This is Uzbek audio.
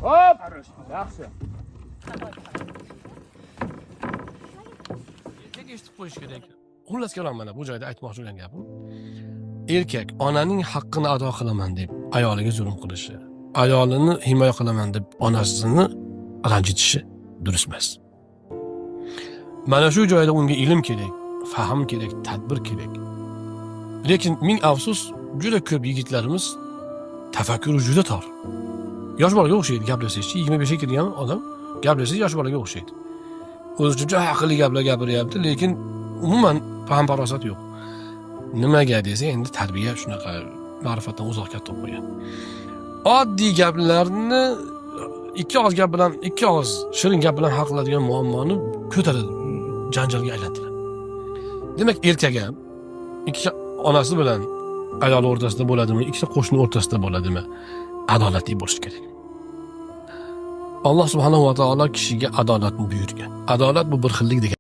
Hop! Yaxshi. Erkak eshitib qo'yish kerak. Xullas kalom mana bu joyda aytmoqchi bo'lgan gapim. Erkak onaning haqqini ado qilaman deb ayoliga zulm qilishi, ayolini himoya qilaman deb onasini ranjitishi durust emas. Mana shu joyda unga ilm kerak, fahm kerak, tadbir kerak. Lekin ming afsus, juda ko'p yigitlarimiz tafakkuri juda tor. Yosh bolaga o'xshaydi gaplashishchi, 25 ga kirgan odam gaplashsa yosh bolaga o'xshaydi. O'zi juda aqlli gaplar gapiryapti, lekin umuman fahm farosat yo'q. Nimaga desa, endi tarbiya shunaqa ma'rifatdan uzoq ketib qo'ygan. Oddiy gaplarni ikki og'iz gap bilan, ikki og'iz shirin gap bilan hal qiladigan muammoni ko'taradi, janjalga aylantiradi. Demak, erkak ham ikki onasi bilan ayoli o'rtasida bo'ladimi, ikkita qo'shni o'rtasida bo'ladimi, adolatli bo'lish kerak. Alloh subhanahu va taolo kishiga adolatni buyurgan. Adolat bu bir xillik degan